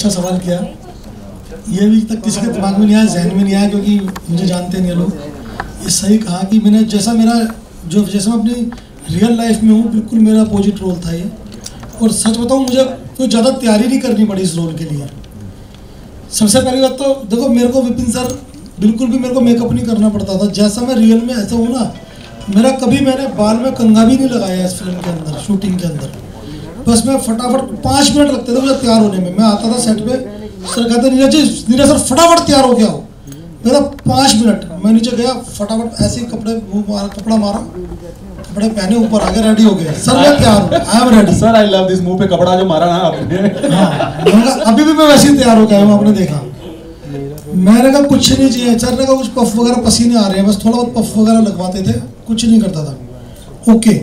अच्छा सवाल किया। ये भी तक किसी के दिमाग में नहीं आया, जहन में नहीं आया, क्योंकि मुझे जानते नहीं लोग। ये सही कहा कि मैंने जैसा मैं अपनी रियल लाइफ में हूँ, बिल्कुल मेरा अपोजिट रोल था ये। और सच बताऊँ, मुझे कोई ज़्यादा तैयारी नहीं करनी पड़ी इस रोल के लिए। सबसे पहली बात तो देखो, मेरे को विपिन सर बिल्कुल भी मेरे को मेकअप नहीं करना पड़ता था। जैसा मैं रियल में ऐसा हूँ ना, मैंने बाल में कंघा भी नहीं लगाया इस फिल्म के अंदर, शूटिंग के अंदर। बस मैं फटाफट 5 मिनट लगते थे मुझे तैयार होने में। मैं आता था सेट पे, सर कहते नीरज सर फटाफट तैयार हो गया हो। मेरा 5 मिनट, मैं नीचे गया, फटाफट ऐसे ही कपड़ा मारा, कपड़े पहने, ऊपर आ गए, रेडी हो गए। सर मैं तैयार हूँ, I am ready. Sir I love this, मुंह पे कपड़ा जो मारा ना आपने। हाँ, अभी भी मैं वैसे ही तैयार हो गया हूँ, आपने देखा। मैंने कहा कुछ नहीं चाहिए। सर ने कहा कुछ पफ वगैरह पसीने आ रहे हैं, बस थोड़ा बहुत पफ वगैरह लगवाते थे, कुछ नहीं करता था। ओके,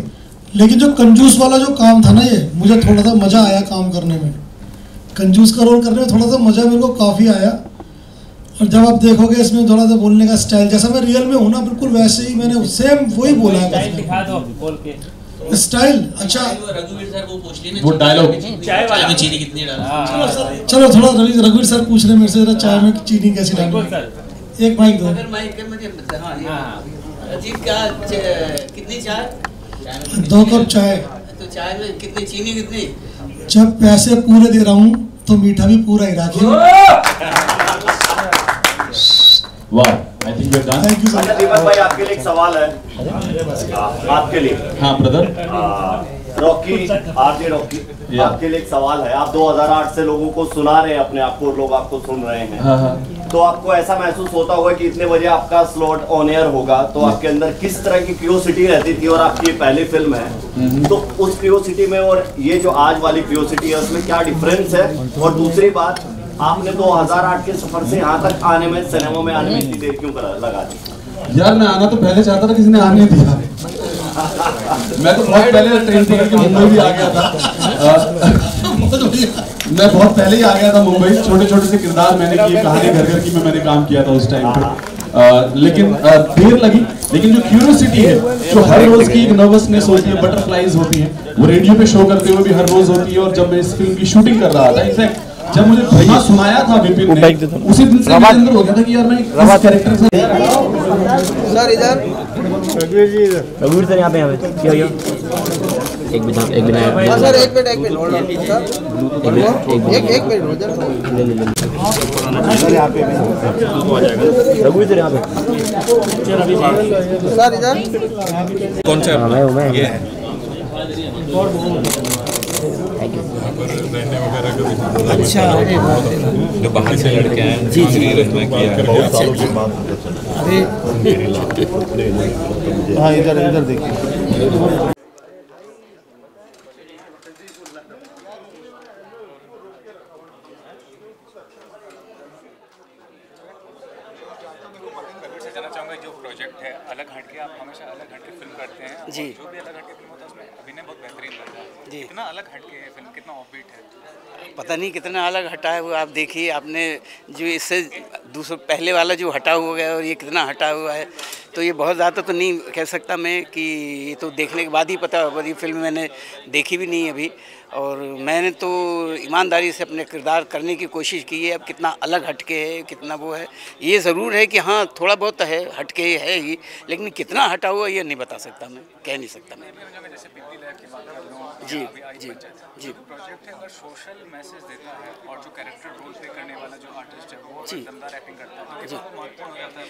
लेकिन जो कंजूस वाला जो काम था ना, ये मुझे थोड़ा सा मज़ा आया काम करने में। कंजूस का रोल करने में थोड़ा सा मज़ा मेरे को काफ़ी आया। और जब आप देखोगे इसमें थोड़ा सा बोलने का स्टाइल, जैसा मैं रियल में हूँ ना, बिल्कुल वैसे ही मैंने सेम वही बोला है। स्टाइल अच्छा, रघुवीर सर वो पूछ ली ना, वो डायलॉग चाय में चीनी कितनी डालनी। चलो थोड़ा रघुवीर सर पूछ रहे मेरे से, जरा चाय में चीनी कैसी डालनी। एक माइक दो। अजीब क्या, कितनी चाय? 2 कप चाय। तो चाय में कितनी चीनी कितनी? जब पैसे पूरे दे रहा हूँ तो मीठा भी पूरा ही रखिए। वाह, I think we are done. Thank you sir. Deepak भाई, आपके लिए एक सवाल है, आपके लिए। हाँ ब्रदर। रॉकी, आरजे रॉकी, आपके लिए एक सवाल है। आप 2008 से लोगों को सुना रहे हैं, अपने आप को, लोग आपको सुन रहे हैं। हाँ। तो आपको ऐसा महसूस होता होगा कि इतने बजे आपका स्लॉट ऑन एयर होगा, तो आपके अंदर किस तरह की क्यूरियोसिटी रहती थी? और आपकी पहली फिल्म है, तो उस क्यूरियोसिटी में और ये जो आज वाली क्यूरियोसिटी है, उसमें क्या डिफरेंस है? और दूसरी बात, आपने 2008 के सफर से यहाँ तक आने में, सिनेमा में आने में इतनी देर क्यों लगा दी? यार मैं आना तो पहले चाहता था, किसी ने आने नहीं दिया। मैं तो बहुत पहले ट्रेन पकड़ के मुंबई भी आ गया था। मैं बहुत पहले ही आ गया था मुंबई। छोटे छोटे से किरदार मैंने किए, कहानी घर घर की में मैंने काम किया था उस टाइम पे। लेकिन देर लगी। लेकिन जो क्यूरियोसिटी है, जो हर रोज की एक नर्वसनेस होती है, बटरफ्लाइज होती है, वो रेडियो पे शो करते हुए भी हर रोज होती है। और जब मैं इस फिल्म की शूटिंग कर रहा था, इनफैक्ट जब मुझे भैया सुनाया था विपिन ने, उसी दिन से मेरे अंदर हो गया था कि यार मैं इस कैरेक्टर से। सर इधर, रघुवीर सर यहाँ पे क्या हो? एक मिनट सर एक मिनट होल्ड ऑन सर, एक मिनट हो जाए सर। यहाँ पे रघुवीर सर यहाँ पे सर इधर कौन सा मैं ये है? रहने वगैरह का भी अच्छा, जो बाहर से लड़के आए जी रहना किया है बहुत सालों के बाद। अरे हाँ, इधर देखिए। जाना चाहूँगा, जो प्रोजेक्ट है अलग हटके, आप हमेशा अलग हटके फिल्म करते हैं जी। जो भी अलग हटके फिल्म होता है उसमें अभिनय बहुत बेहतरीन लगता है जी। कितना अलग हटके है फिल्म, कितना ऑफबीट है? पता नहीं कितना अलग हटा है वो। आप देखिए, आपने जो इससे दूसरा पहले वाला जो हटा हुआ है और ये कितना हटा हुआ है, तो ये बहुत ज़्यादा तो नहीं कह सकता मैं कि ये तो देखने के बाद ही पता होगा। ये फिल्म मैंने देखी भी नहीं अभी, और मैंने तो ईमानदारी से अपने किरदार करने की कोशिश की है। अब कितना अलग हटके है, कितना वो है, ये ज़रूर है कि हाँ थोड़ा बहुत है हटके है ही, लेकिन कितना हटा हुआ ये नहीं बता सकता मैं, कह नहीं सकता मैं। जी जी जी। प्रोजेक्ट है अगर सोशल मैसेज देता है और जो कैरेक्टर रोल प्ले करने वाला जो आर्टिस्ट है वो दमदार एक्टिंग करता है, तो महत्वपूर्ण हो जाता है।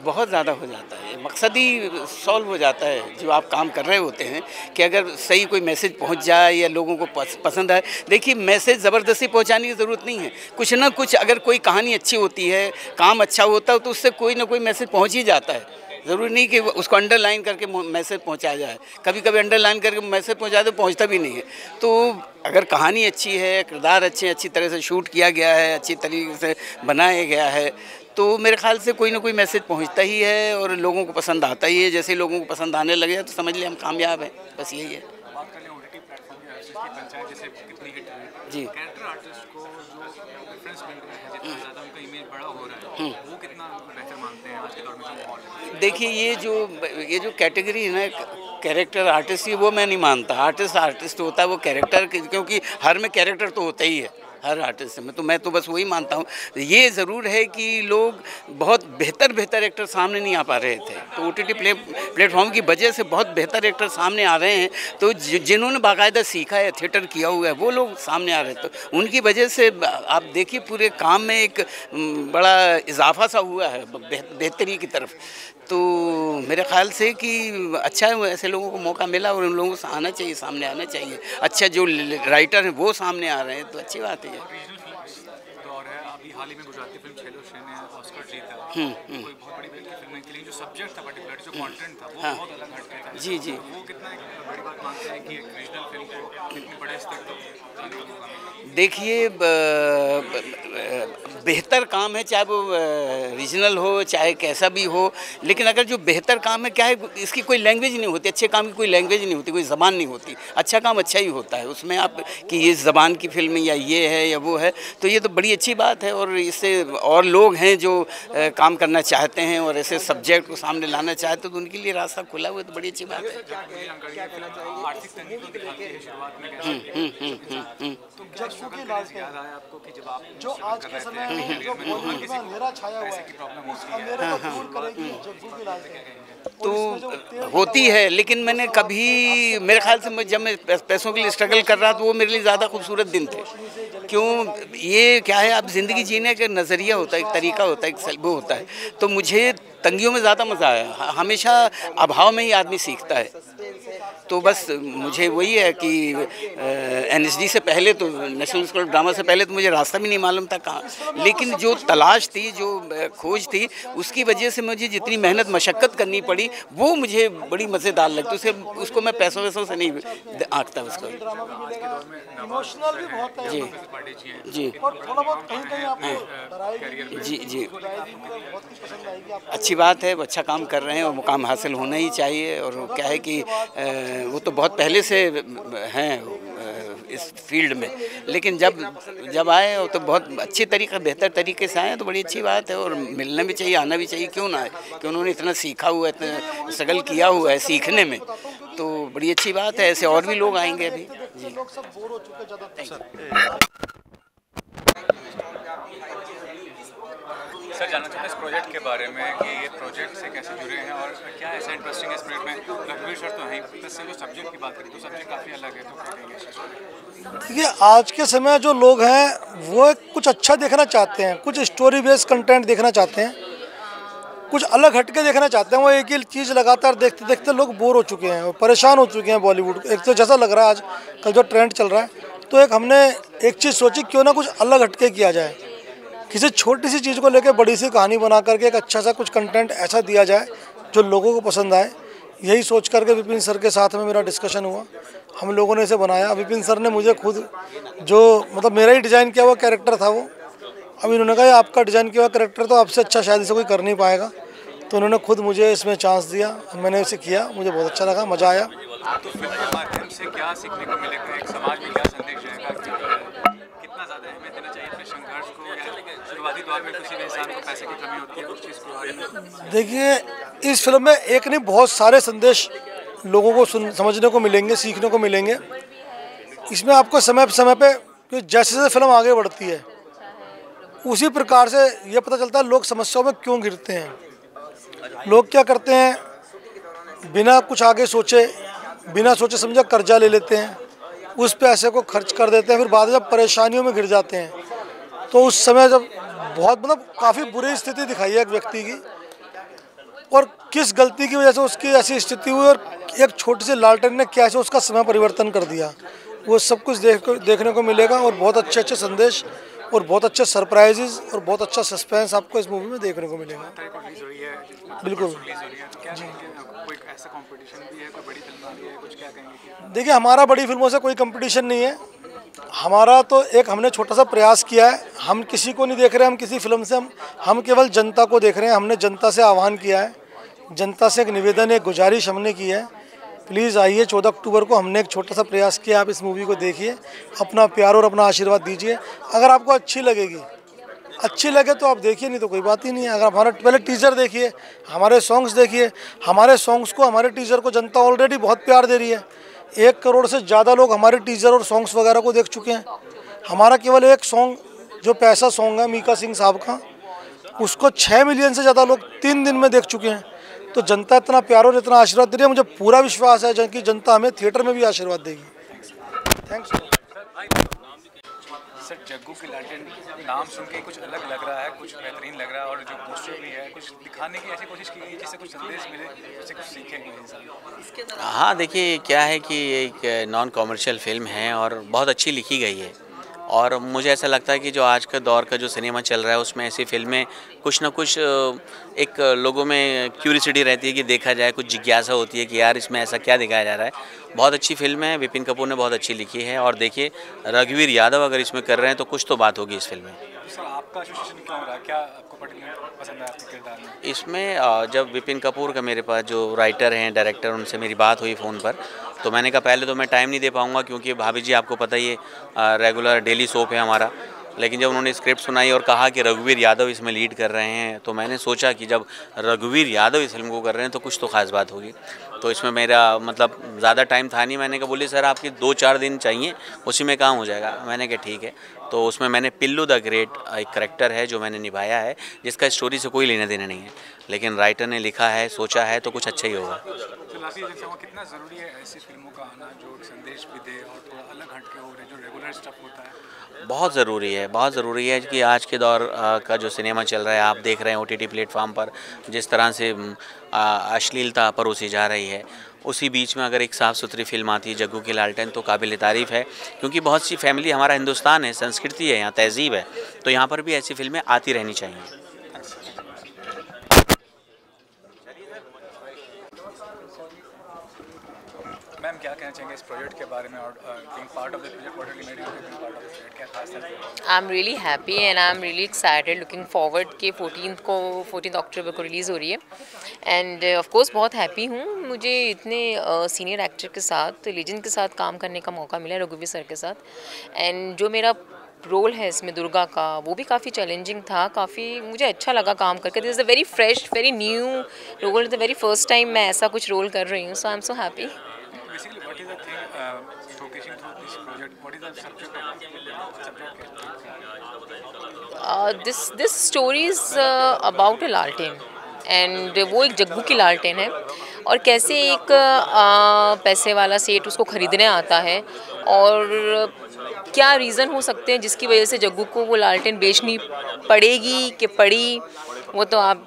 बहुत ज़्यादा हो जाता है। मकसद ही सॉल्व हो जाता है जो आप काम कर रहे होते हैं, कि अगर सही कोई मैसेज पहुंच जाए या लोगों को पसंद आए। देखिए, मैसेज ज़बरदस्ती पहुंचाने की ज़रूरत नहीं है। कुछ ना कुछ अगर कोई कहानी अच्छी होती है, काम अच्छा होता है, तो उससे कोई ना कोई मैसेज पहुँच ही जाता है। ज़रूरी नहीं कि उसको अंडरलाइन करके मैसेज पहुंचाया जाए। कभी कभी अंडरलाइन करके मैसेज पहुंचाए तो पहुंचता भी नहीं है। तो अगर कहानी अच्छी है, किरदार अच्छे, अच्छी तरह से शूट किया गया है, अच्छी तरीके से बनाया गया है, तो मेरे ख्याल से कोई ना कोई मैसेज पहुंचता ही है और लोगों को पसंद आता ही है। जैसे लोगों को पसंद आने लगे तो समझ लिया हम कामयाब हैं, बस यही है। बात करें ओटीटी प्लेटफॉर्म की पंचायत जैसे कितनी हिट हुई जी, कैरेक्टर आर्टिस्ट को जो प्रेफरेंस मिल रहा है, जितना ज़्यादा उनका इमेज बड़ा हो रहा है, वो कितना बेहतर मानते हैं आज के दौर में जो माहौल है? देखिए, ये जो कैटेगरी है ना कैरेक्टर आर्टिस्ट की, वो मैं नहीं मानता। आर्टिस्ट होता है वो कैरेक्टर, क्योंकि हर में कैरेक्टर तो होता ही है, हर आर्टिस्ट में। तो मैं तो बस वही मानता हूँ। ये ज़रूर है कि लोग बहुत बेहतर एक्टर सामने नहीं आ पा रहे थे, तो OTT प्लेटफॉर्म की वजह से बहुत बेहतर एक्टर सामने आ रहे हैं। तो जिन्होंने बाकायदा सीखा है, थिएटर किया हुआ है, वो लोग सामने आ रहे हैं। तो उनकी वजह से आप देखिए पूरे काम में एक बड़ा इजाफा सा हुआ है बेहतरी की तरफ। तो मेरे ख्याल से कि अच्छा है, ऐसे लोगों को मौका मिला और उन लोगों को आना चाहिए, सामने आना चाहिए। अच्छा जो राइटर हैं वो सामने आ रहे हैं, तो अच्छी बात है। और है अभी हाल ही में गुजराती फिल्म छेलो छे ने ऑस्कर जीता। कोई बहुत बड़ी फिल्म के लिए जो सब्जेक्ट था, पर्टिकुलर जो कंटेंट था, वो बहुत अलग हटके था। जी जी, वो कितना बड़ी बात मानते हैं कि एक रीजनल फिल्म को इतने बड़े स्तर तक। देखिए बेहतर काम है, चाहे वो रीजनल हो चाहे कैसा भी हो, लेकिन अगर जो बेहतर काम है, क्या है, इसकी कोई लैंग्वेज नहीं होती। अच्छे काम की कोई लैंग्वेज नहीं होती, कोई ज़बान नहीं होती। अच्छा काम अच्छा ही होता है, उसमें आप कि ये ज़बान की फिल्म या ये है या वो है, तो ये तो बड़ी अच्छी बात है। और इससे और लोग हैं जो काम करना चाहते हैं और ऐसे सब्जेक्ट को सामने लाना चाहते हैं, तो उनके लिए रास्ता खुला हुआ है, तो बड़ी अच्छी बात है। जो आज के समय में जो बॉलीवुड में अंधेरा छाया हुआ है, उस अंधेरे को दूर करेगी जग्गू की लालटेन। तो होती है, लेकिन मैंने कभी, मेरे ख्याल से जब मैं पैसों के लिए स्ट्रगल कर रहा था, वो मेरे लिए ज़्यादा खूबसूरत दिन थे। क्यों, ये क्या है, अब ज़िंदगी जीने का नज़रिया होता है, एक तरीका होता है, एक वो होता है। तो मुझे तंगियों में ज़्यादा मज़ा आया। हमेशा अभाव में ही आदमी सीखता है। तो बस मुझे वही है कि NSD से पहले, तो नेशनल स्कूल ऑफ ड्रामा से पहले, तो मुझे रास्ता भी नहीं मालूम था कहाँ। लेकिन जो तलाश थी, जो खोज थी, उसकी वजह से मुझे जितनी मेहनत मशक्क़त करनी पड़ी, वो मुझे बड़ी मज़ेदार लगती। उसे उसको मैं पैसों वैसों से नहीं आंकता उसको। इमोशनल भी बहुत है जी जी, और थोड़ा बहुत कहीं कहीं आपको डराएगी। जी जी, अच्छी बात है, वो अच्छा काम कर रहे हैं और मुकाम हासिल होना ही चाहिए। और क्या है कि वो तो बहुत पहले से हैं इस फील्ड में, लेकिन जब आए तो बहुत अच्छी तरीके, बेहतर तरीके से आए, तो बड़ी अच्छी बात है। और मिलना भी चाहिए, आना भी चाहिए, क्यों ना आए, कि उन्होंने इतना सीखा हुआ है, इतना स्ट्रगल किया हुआ है सीखने में, तो बड़ी अच्छी बात है। ऐसे और भी लोग आएंगे अभी। जी, लोग सब बोर हो चुके ज़्यादातर। सर, जानना चाहते हैं इस प्रोजेक्ट के बारे में कि ये प्रोजेक्ट से कैसे जुड़े हैं और क्या ऐसा इंटरेस्टिंग है इस प्रोजेक्ट में। रघुवीर सर तो हैं, प्लस जो सब्जेक्ट की बात करें तो सब्जेक्ट काफ़ी अलग है, तो क्या कहेंगे? देखिए, आज के समय जो लोग हैं वो कुछ अच्छा देखना चाहते हैं, कुछ स्टोरी बेस्ड कंटेंट देखना चाहते हैं, कुछ अलग हटके देखना चाहते हैं। वो एक ही चीज़ लगातार देखते देखते लोग बोर हो चुके हैं, परेशान हो चुके हैं बॉलीवुड। एक तो जैसा लग रहा है आज कल जो ट्रेंड चल रहा है, तो एक हमने एक चीज़ सोची, क्यों ना कुछ अलग हटके किया जाए, किसी छोटी सी चीज़ को लेकर बड़ी सी कहानी बना करके एक अच्छा सा कुछ कंटेंट ऐसा दिया जाए जो लोगों को पसंद आए। यही सोच करके विपिन सर के साथ में मेरा डिस्कशन हुआ, हम लोगों ने इसे बनाया। विपिन सर ने मुझे खुद जो मतलब मेरा ही डिज़ाइन किया हुआ कैरेक्टर था वो, अब इन्होंने कहा आपका डिज़ाइन किया हुआ कैरेक्टर तो आपसे अच्छा शायद इसे कोई कर नहीं पाएगा, तो उन्होंने खुद मुझे इसमें चांस दिया, मैंने इसे किया, मुझे बहुत अच्छा लगा, मज़ा आया। तो फिल्म के माध्यम से क्या सीखने को मिलेगा, एक समाज में क्या संदेश रहेगा, कितना ज़्यादा अहमियत देना चाहिए अपने संघर्ष को, या शुरुआती दौर में किसी भी इंसान को पैसे की कमी होती है, उस चीज़ को? देखिए, इस फिल्म में एक नहीं बहुत सारे संदेश लोगों को समझने को मिलेंगे, सीखने को मिलेंगे। इसमें आपको समय समय पे जैसे जैसे फिल्म आगे बढ़ती है उसी प्रकार से ये पता चलता है लोग समस्याओं में क्यों गिरते हैं। लोग क्या करते हैं, बिना कुछ आगे सोचे, बिना सोचे समझे कर्जा ले लेते हैं, उस पैसे को खर्च कर देते हैं, फिर बाद में जब परेशानियों में गिर जाते हैं, तो उस समय जब बहुत मतलब काफ़ी बुरी स्थिति दिखाई है एक व्यक्ति की, और किस गलती की वजह से उसकी ऐसी स्थिति हुई और एक छोटी सी लालटेन ने कैसे उसका समय परिवर्तन कर दिया, वो सब कुछ देखने को मिलेगा। और बहुत अच्छे अच्छे संदेश और बहुत अच्छे सरप्राइजेज और बहुत अच्छा सस्पेंस आपको इस मूवी में देखने को मिलेगा। बिल्कुल। देखिए, हमारा बड़ी फिल्मों से कोई कंपटीशन नहीं है, हमारा तो एक हमने छोटा सा प्रयास किया है। हम किसी को नहीं देख रहे, हम किसी फिल्म से, हम केवल जनता को देख रहे हैं। हमने जनता से आह्वान किया है, जनता से एक निवेदन, एक गुजारिश हमने की है, प्लीज़ आइए 14 अक्टूबर को। हमने एक छोटा सा प्रयास किया, आप इस मूवी को देखिए, अपना प्यार और अपना आशीर्वाद दीजिए। अगर आपको अच्छी लगेगी, अच्छी लगे तो आप देखिए, नहीं तो कोई बात ही नहीं है। अगर हमारा पहले टीज़र देखिए, हमारे सॉन्ग्स देखिए, हमारे सॉन्ग्स को, हमारे टीज़र को जनता ऑलरेडी बहुत प्यार दे रही है। 1 करोड़ से ज़्यादा लोग हमारे टीज़र और सॉन्ग्स वगैरह को देख चुके हैं। हमारा केवल एक सॉन्ग जो पैसा सॉन्ग है मीका सिंह साहब का, उसको 6 मिलियन से ज़्यादा लोग 3 दिन में देख चुके हैं। तो जनता इतना प्यार और इतना आशीर्वाद दे रही है, मुझे पूरा विश्वास है कि जनता हमें थिएटर में भी आशीर्वाद देगी। थैंक्स। सर जग्गू की लालटेन नाम सुन के कुछ अलग लग रहा है, कुछ बेहतरीन लग रहा है, और जो पोस्टर भी है कुछ दिखाने की ऐसी कोशिश की गई जिससे कुछ संदेश मिले, जिससे कुछ सीखेंगे इंसान। हाँ देखिए क्या है कि एक नॉन कॉमर्शियल फिल्म है और बहुत अच्छी लिखी गई है, और मुझे ऐसा लगता है कि जो आज का दौर का जो सिनेमा चल रहा है उसमें ऐसी फिल्में कुछ ना कुछ एक लोगों में क्यूरियोसिटी रहती है कि देखा जाए, कुछ जिज्ञासा होती है कि यार इसमें ऐसा क्या दिखाया जा रहा है। बहुत अच्छी फिल्म है, विपिन कपूर ने बहुत अच्छी लिखी है, और देखिए रघुवीर यादव अगर इसमें कर रहे हैं तो कुछ तो बात होगी इस फिल्म में। सर आपका एसोसिएशन क्यों हो रहा है, क्या आपको पर्टिकुलर पसंद है आपके किरदार में? इसमें जब विपिन कपूर का मेरे पास जो राइटर हैं, डायरेक्टर, उनसे मेरी बात हुई फ़ोन पर, तो मैंने कहा पहले तो मैं टाइम नहीं दे पाऊँगा क्योंकि भाभी जी आपको पता ही है रेगुलर डेली सोप है हमारा। लेकिन जब उन्होंने स्क्रिप्ट सुनाई और कहा कि रघुवीर यादव इसमें लीड कर रहे हैं, तो मैंने सोचा कि जब रघुवीर यादव इस फिल्म को कर रहे हैं तो कुछ तो ख़ास बात होगी। तो इसमें मेरा मतलब ज़्यादा टाइम था नहीं, मैंने कहा बोले सर आपके 2-4 दिन चाहिए, उसी में काम हो जाएगा। मैंने कहा ठीक है। तो उसमें मैंने पिल्लू द ग्रेट एक करैक्टर है जो मैंने निभाया है, जिसका स्टोरी से कोई लेना देना नहीं है, लेकिन राइटर ने लिखा है, सोचा है, तो कुछ अच्छा ही होगा। कितना ज़रूरी है ऐसी फिल्मों का आना जो संदेश भी दे और थोड़ा अलग हटके हो रहे जो रेगुलर स्टफ होता है? बहुत ज़रूरी है, बहुत ज़रूरी है कि आज के दौर का जो सिनेमा चल रहा है, आप देख रहे हैं OTT प्लेटफॉर्म पर जिस तरह से अश्लीलता परोसी जा रही है, उसी बीच में अगर एक साफ़ सुथरी फिल्म आती है जग्गू की लालटेन तो काबिल तारीफ़ है, क्योंकि बहुत सी फैमिली, हमारा हिंदुस्तान है, संस्कृति है, यहाँ तहजीब है, तो यहाँ पर भी ऐसी फिल्में आती रहनी चाहिए। मैम क्या कहना चाहेंगे इस प्रोजेक्ट के बारे में और being part of the project, what really made you being part of the project, क्या खास है? I am really happy and I am really excited, looking forward कि 14 अक्टूबर को रिलीज़ हो रही है। एंड ऑफ कोर्स बहुत हैप्पी हूँ, मुझे इतने सीनियर एक्टर के साथ, लेजेंड के साथ काम करने का मौका मिला, रघुवीर सर के साथ। एंड जो मेरा रोल है इसमें दुर्गा का, वो भी काफ़ी चैलेंजिंग था, काफ़ी मुझे अच्छा लगा काम करके। This is a very fresh, very new role, the very first time मैं ऐसा कुछ रोल कर रही हूँ, so I am so happy. Basically, what is the thing showcasing through this project? What is the subject of this story is about a लालटेन, and वो एक जग्गू की लालटेन है, और कैसे एक पैसे वाला सेठ उसको ख़रीदने आता है, और क्या रीज़न हो सकते हैं जिसकी वजह से जग्गू को वो लालटेन बेचनी पड़ेगी कि पड़ी, वो तो आप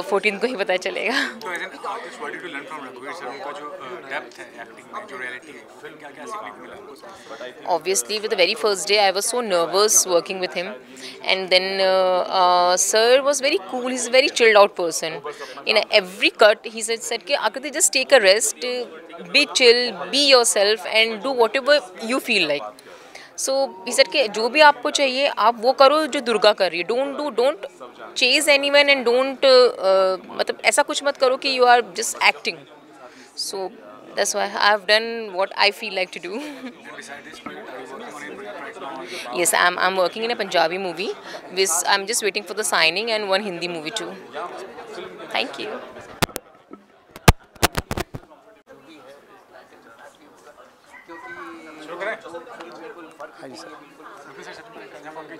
14 को ही पता चलेगा। तो as an artist what did you learn from रघुवीर सर? उनका जो डेप्थ है एक्टिंग में, जो रियलिटी है, फिल्म क्या क्या सीखने को मिला आपको? Obviously, with the very first day, I was so nervous working with him, and then sir was very cool. He's a very chilled out person. In every cut, he said कि आकृति just take a rest, be chill, be yourself, and do whatever you feel like. So he said कि जो भी आपको चाहिए आप वो करो जो दुर्गा कर रही है, don't chase anyone and don't मतलब ऐसा कुछ मत करो कि you are just acting. So that's why I've done what I feel like to do. Yes, I'm working in a Punjabi movie. I'm just waiting for the signing, and one Hindi movie too. Thank you. हाँ जी sir.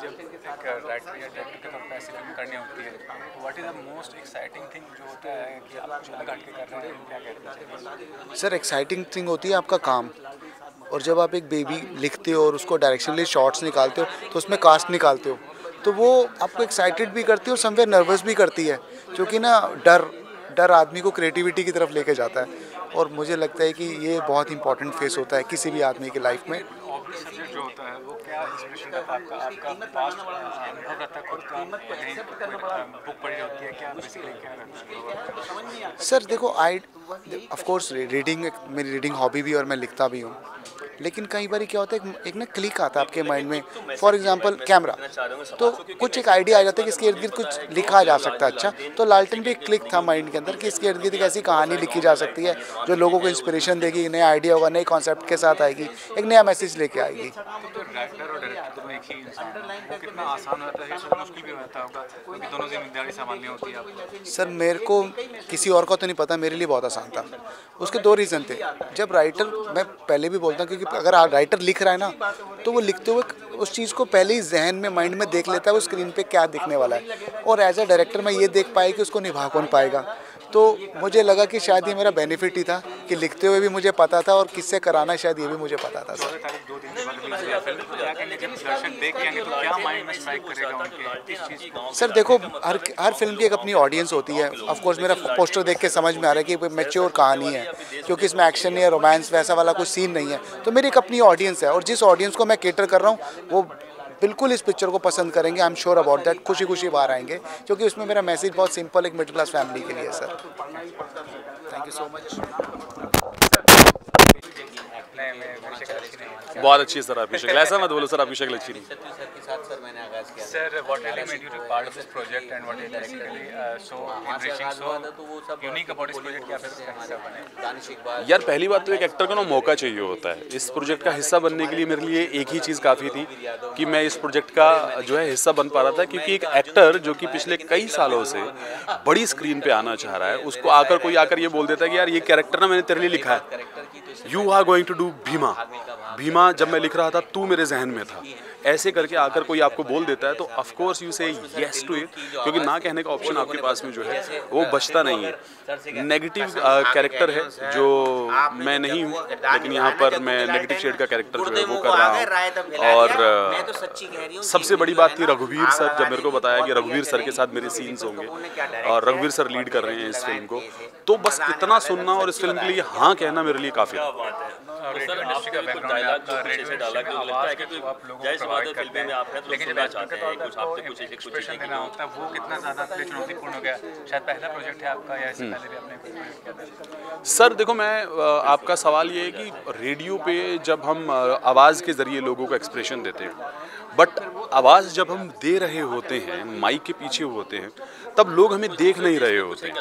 जब एक writer या director के तौर पर ऐसी film करनी होती है, what is the most exciting thing जो होता है कि आप कुछ अलग हटके कर रहे हैं, क्या कहते हैं? सर एक्साइटिंग थिंग होती है आपका काम, और जब आप एक बेबी लिखते हो और उसको डायरेक्शनली शॉट्स निकालते हो तो उसमें कास्ट निकालते हो, तो वो आपको एक्साइटेड भी करती है और समवेयर नर्वस भी करती है, क्योंकि ना डर आदमी को क्रिएटिविटी की तरफ लेके जाता है, और मुझे लगता है कि ये बहुत इंपॉर्टेंट फेस होता है किसी भी आदमी की लाइफ में। सब्जेक्ट जो होता है वो क्या इंस्पिरेशन रहता है आपका पास्ट अनुभव रहता है, खुद का बुक पढ़ी होती है, क्या बेसिकली क्या रहता है? सर देखो ऑफ कोर्स रीडिंग मेरी रीडिंग हॉबी भी और मैं लिखता भी हूँ, लेकिन कई बार क्या होता है एक ना क्लिक आता है आपके माइंड में, फॉर एग्जांपल कैमरा, तो कुछ एक आइडिया आ जाता है कि इसके इर्द गिर्द कुछ लिखा जा सकता है। अच्छा, तो लालटेन भी एक क्लिक था माइंड के अंदर कि इसके इर्द गिर्द एक ऐसी कहानी लिखी जा सकती है जो लोगों को इंस्पिरेशन देगी, नया आइडिया होगा, नए कॉन्सेप्ट के साथ आएगी, एक नया मैसेज लेके आएगी। राइटर और डायरेक्टर दोनों एक ही इंसान, वो कितना आसान होता है, मुश्किल भी होता होगा क्योंकि दोनों जिम्मेदारी संभालनी होती है आपको? सर मेरे को किसी और का तो नहीं पता, मेरे लिए बहुत आसान था। उसके 2 रीज़न थे। जब राइटर, मैं पहले भी बोलता हूँ क्योंकि अगर राइटर लिख रहा है ना तो वो लिखते हुए उस चीज़ को पहले ही जहन में माइंड में देख लेता है वो स्क्रीन पे क्या दिखने वाला है, और एज अ डायरेक्टर मैं ये देख पाया कि उसको निभा कौन पाएगा। तो मुझे लगा कि शायद ये मेरा बेनिफिट ही था कि लिखते हुए भी मुझे पता था और किससे कराना शायद ये भी मुझे पता था सर। सर देखो हर फिल्म की एक अपनी ऑडियंस होती है। ऑफ कोर्स मेरा पोस्टर देख के समझ में आ रहा है कि मैच्योर कहानी है, क्योंकि इसमें एक्शन या रोमांस वैसा वाला कोई सीन नहीं है, तो मेरी एक अपनी ऑडियंस है और जिस ऑडियंस को मैं केटर कर रहा हूँ वो बिल्कुल इस पिक्चर को पसंद करेंगे। I am sure about that, खुशी खुशी बाहर आएंगे, क्योंकि उसमें मेरा मैसेज बहुत सिंपल एक मिडिल क्लास फैमिली के लिए है sir. Thank you so much. बहुत अच्छी है सर आपकी शक्ल, ऐसा मत बोलो सर आपकी शक्ल अच्छी नहीं। Sir, what really made you to be part of this project and what is basically so enriching, so unique about this project कि आप इसका हिस्सा बने? यार पहली बात तो एक एक्टर को ना मौका चाहिए होता है। इस प्रोजेक्ट का हिस्सा बनने के लिए मेरे लिए एक ही चीज़ काफ़ी थी कि मैं इस प्रोजेक्ट का जो है हिस्सा बन पा रहा था, क्योंकि एक एक्टर जो कि पिछले कई सालों से बड़ी स्क्रीन पे आना चाह रहा है, उसको आकर कोई आकर ये बोल देता है कि यार ये कैरेक्टर ना मैंने तेरे लिए लिखा है, you are going to do Bhima. Bhima जब मैं लिख रहा था तू मेरे जहन में था, ऐसे करके आकर कोई आपको बोल देता है तो ऑफ कोर्स यू से यस टू इट, क्योंकि ना कहने का ऑप्शन आपके पास में जो है वो बचता नहीं है। नेगेटिव कैरेक्टर है जो मैं नहीं हूँ, लेकिन यहाँ पर मैं नेगेटिव शेड का कैरेक्टर जो है वो कर रहा हूँ। और सबसे बड़ी बात थी रघुवीर सर, जब मेरे को बताया कि रघुवीर सर के साथ मेरे सीन्स होंगे और रघुवीर सर लीड कर रहे हैं इस फिल्म को, तो बस इतना सुनना और इस फिल्म के लिए हाँ कहना मेरे लिए काफ़ी है। रेडियो इंडस्ट्री का बैकग्राउंड आपका, रेडियो इंडस्ट्री का आवाज़ के थ्रू आप लोगों को प्रोवाइड करते हैं, लेकिन जब एक्टर के तौर पर आपको एक्सप्रेशन देना होता है वो कितना ज़्यादा आपके लिए चुनौतीपूर्ण हो गया? शायद पहला प्रोजेक्ट है आपका या इससे पहले भी आपने कोई प्रोजेक्ट किया था? सर देखो, मैं आपका सवाल ये है कि रेडियो पे जब हम आवाज़ के ज़रिए लोगों को एक्सप्रेशन देते हैं, बट आवाज़ जब हम दे रहे होते हैं, माइक के पीछे होते हैं, तब लोग हमें देख नहीं रहे होते हैं,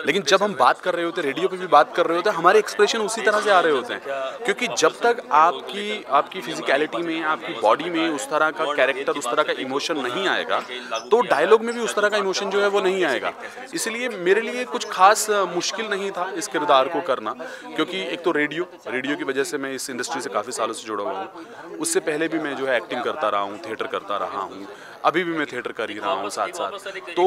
लेकिन जब हम बात कर रहे होते हैं, रेडियो पे भी बात कर रहे होते हैं, हमारे एक्सप्रेशन उसी तरह से आ रहे होते हैं, क्योंकि जब तक आपकी फिजिकलिटी में, आपकी बॉडी में उस तरह का कैरेक्टर, उस तरह का इमोशन नहीं आएगा, तो डायलॉग में भी उस तरह का इमोशन जो है वो नहीं आएगा। इसलिए मेरे लिए कुछ खास मुश्किल नहीं था इस किरदार को करना, क्योंकि एक तो रेडियो की वजह से मैं इस इंडस्ट्री से काफ़ी सालों से जुड़ा हुआ हूँ। उससे पहले भी मैं जो है एक्टिंग करता रहा हूँ, थिएटर करता रहा हूँ, अभी भी मैं थिएटर कर ही रहा हूँ साथ साथ। तो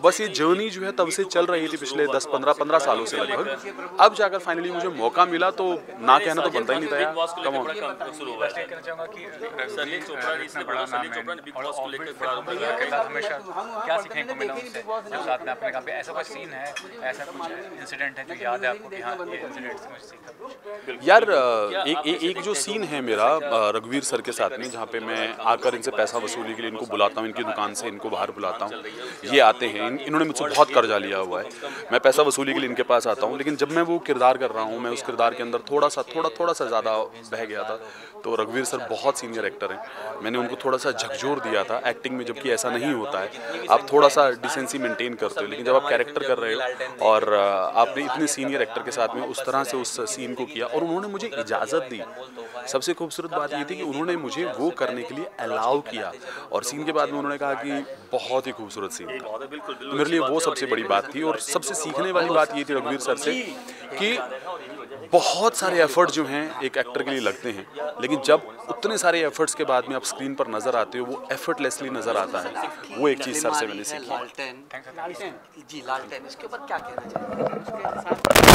बस ये जर्नी जो है तब से चल रही थी, पिछले 10-15 सालों से लगभग। अब जाकर फाइनली मुझे मौका मिला तो ना कहना तो बनता ही नहीं था यार। Come on. क्या सीखने को मिला उनसे जब साथ में आपने कहा ऐसा कुछ सीन है, ऐसा कुछ इंसिडेंट है जो याद है आपको कि हाँ ये इंसिडेंट से मुझे सीखा? यार एक जो सीन है मेरा रघुवीर सर के साथ में, जहाँ पे मैं आकर इनसे पैसा वसूली के लिए इनको बुलाता हूँ, इनकी दुकान से इनको बाहर बुलाता हूँ, ये आते हैं, इन्होंने मुझसे बहुत कर्जा लिया हुआ है, मैं पैसा वसूली के लिए इनके पास आता हूँ, लेकिन जब मैं वो किरदार कर रहा हूँ, मैं उस किरदार के अंदर थोड़ा सा ज़्यादा बह गया था। तो रघुवीर सर बहुत सीनियर एक्टर हैं, मैंने उनको थोड़ा सा झकझोर दिया था एक्टिंग में, जबकि ऐसा नहीं होता है, आप थोड़ा सा डिसेंसी मेंटेन करते हो, लेकिन जब आप कैरेक्टर कर रहे हो और आपने इतने सीनियर एक्टर के साथ में उस तरह से उस सीन को किया और उन्होंने मुझे इजाज़त दी। सबसे खूबसूरत बात ये थी कि उन्होंने मुझे वो करने के लिए अलाउ किया, और सीन के बाद में उन्होंने कहा कि बहुत ही खूबसूरत सीन था। तो मेरे लिए वो सबसे बड़ी बात थी, और सबसे सीखने वाली बात ये थी रघुवीर सर से कि बहुत सारे एफर्ट जो हैं एक एक्टर के लिए लगते हैं, लेकिन जब उतने सारे एफर्ट्स के बाद में आप स्क्रीन पर नज़र आते हो, वो एफर्टलेसली नज़र आता है। वो एक चीज़ सर से मैंने सीखी। लालटेन जी, लालटेन इसके ऊपर क्या कहना चाहिए?